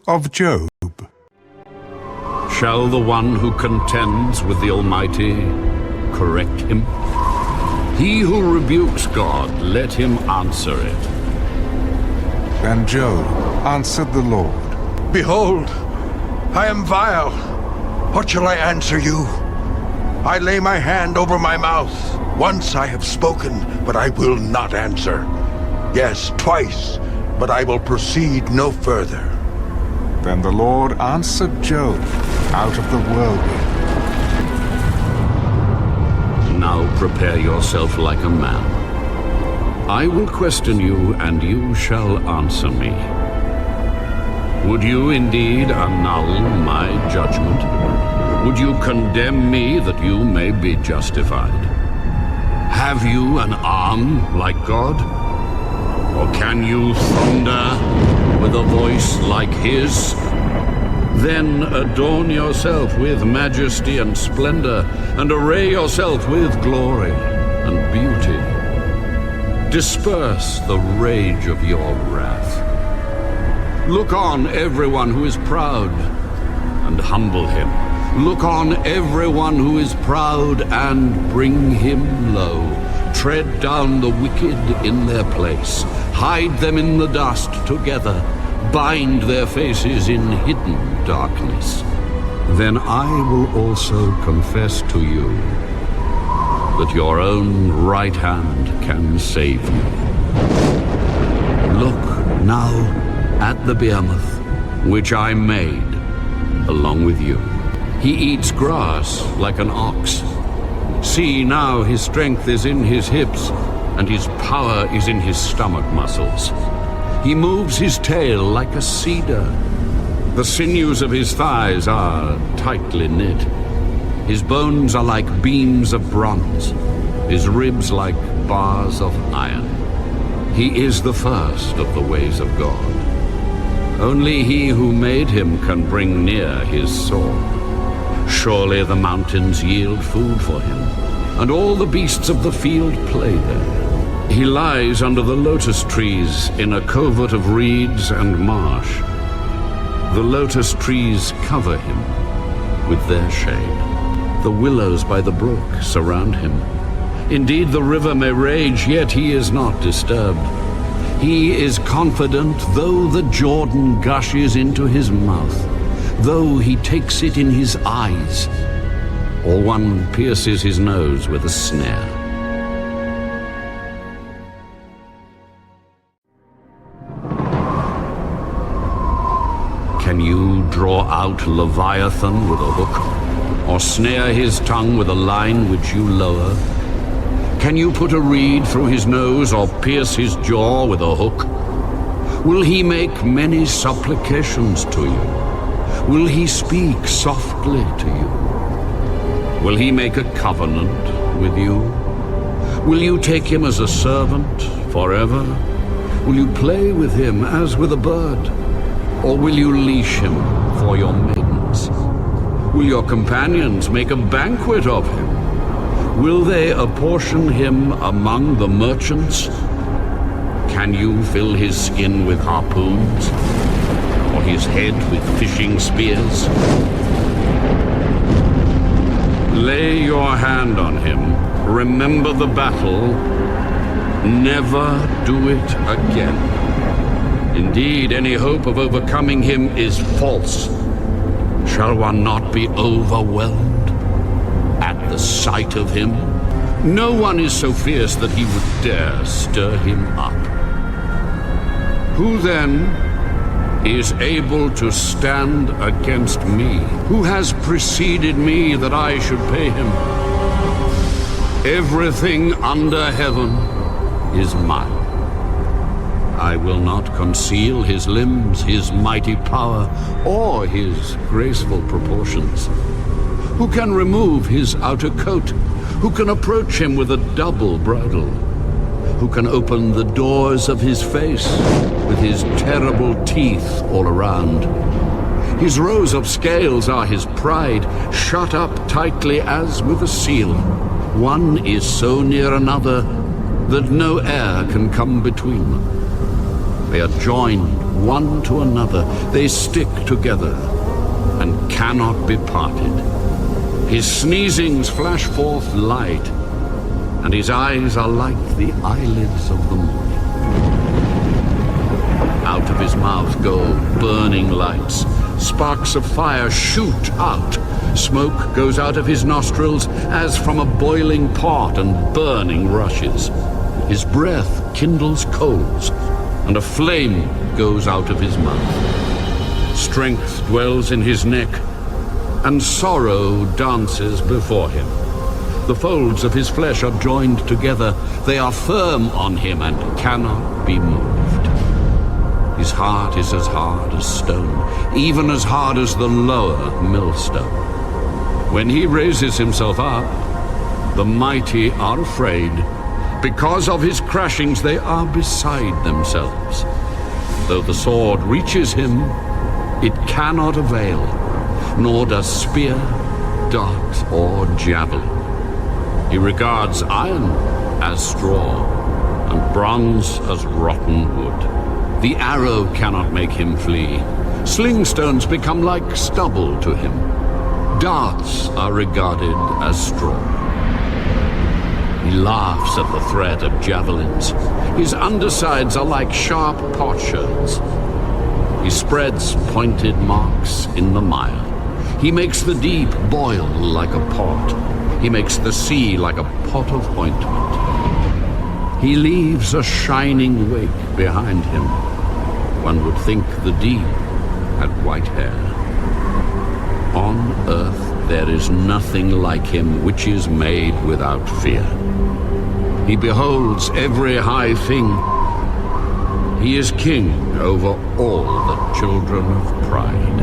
of Job. Shall the one who contends with the Almighty correct him? He who rebukes God, let him answer it. Then Job answered the Lord, Behold, I am vile. What shall I answer you? I lay my hand over my mouth. Once I have spoken, but I will not answer. Yes, twice, but I will proceed no further. Then the Lord answered Job out of the whirlwind. Now prepare yourself like a man. I will question you, and you shall answer me. Would you indeed annul my judgment? Would you condemn me that you may be justified? Have you an arm like God? Or can you thunder with a voice like his? Then adorn yourself with majesty and splendor, and array yourself with glory and beauty. Disperse the rage of your wrath. Look on everyone who is proud, and humble him. Look on everyone who is proud, and bring him low. Tread down the wicked in their place. Hide them in the dust together. Bind their faces in hidden darkness. Then I will also confess to you that your own right hand can save you. Look now at the Behemoth, which I made along with you. He eats grass like an ox. See now, his strength is in his hips, and his power is in his stomach muscles. He moves his tail like a cedar. The sinews of his thighs are tightly knit. His bones are like beams of bronze, his ribs like bars of iron. He is the first of the ways of God. Only he who made him can bring near his sword. Surely the mountains yield food for him, and all the beasts of the field play there. He lies under the lotus trees in a covert of reeds and marsh. The lotus trees cover him with their shade. The willows by the brook surround him. Indeed, the river may rage, yet he is not disturbed. He is confident, though the Jordan gushes into his mouth, though he takes it in his eyes, or one pierces his nose with a snare. Can you draw out Leviathan with a hook, or snare his tongue with a line which you lower? Can you put a reed through his nose, or pierce his jaw with a hook? Will he make many supplications to you? Will he speak softly to you? Will he make a covenant with you? Will you take him as a servant forever? Will you play with him as with a bird? Or will you leash him for your maidens? Will your companions make a banquet of him? Will they apportion him among the merchants? Can you fill his skin with harpoons, or his head with fishing spears? Lay your hand on him, remember the battle, never do it again. Indeed, any hope of overcoming him is false. Shall one not be overwhelmed at the sight of him? No one is so fierce that he would dare stir him up. Who then is able to stand against me? Who has preceded me that I should pay him? Everything under heaven is mine. I will not conceal his limbs, his mighty power, or his graceful proportions. Who can remove his outer coat? Who can approach him with a double bridle? Who can open the doors of his face with his terrible teeth all around? His rows of scales are his pride, shut up tightly as with a seal. One is so near another that no air can come between them. They are joined one to another. They stick together and cannot be parted. His sneezings flash forth light, and his eyes are like the eyelids of the morning. Out of his mouth go burning lights. Sparks of fire shoot out. Smoke goes out of his nostrils as from a boiling pot, and burning rushes. His breath kindles coals, and a flame goes out of his mouth. Strength dwells in his neck, and sorrow dances before him. The folds of his flesh are joined together. They are firm on him and cannot be moved. His heart is as hard as stone, even as hard as the lower millstone. When he raises himself up, the mighty are afraid. Because of his crashings, they are beside themselves. Though the sword reaches him, it cannot avail, nor does spear, dart, or javelin. He regards iron as straw, and bronze as rotten wood. The arrow cannot make him flee. Sling stones become like stubble to him. Darts are regarded as straw. He laughs at the threat of javelins. His undersides are like sharp potsherds. He spreads pointed marks in the mire. He makes the deep boil like a pot. He makes the sea like a pot of ointment. He leaves a shining wake behind him. One would think the deep had white hair. On earth there is nothing like him which is made without fear. He beholds every high thing. He is king over all the children of pride.